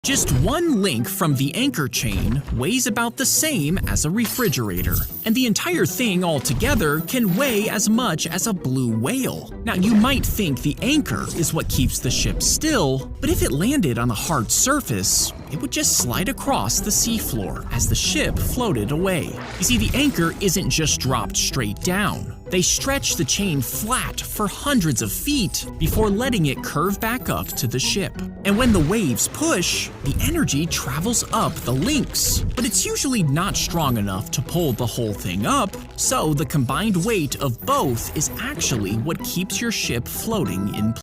Just one link from the anchor chain weighs about the same as a refrigerator, and the entire thing altogether can weigh as much as a blue whale. Now, you might think the anchor is what keeps the ship still, but if it landed on a hard surface, it would just slide across the seafloor as the ship floated away. You see, the anchor isn't just dropped straight down. They stretch the chain flat for hundreds of feet before letting it curve back up to the ship. And when the waves push, the energy travels up the links, but it's usually not strong enough to pull the whole thing up, so the combined weight of both is actually what keeps your ship floating in place.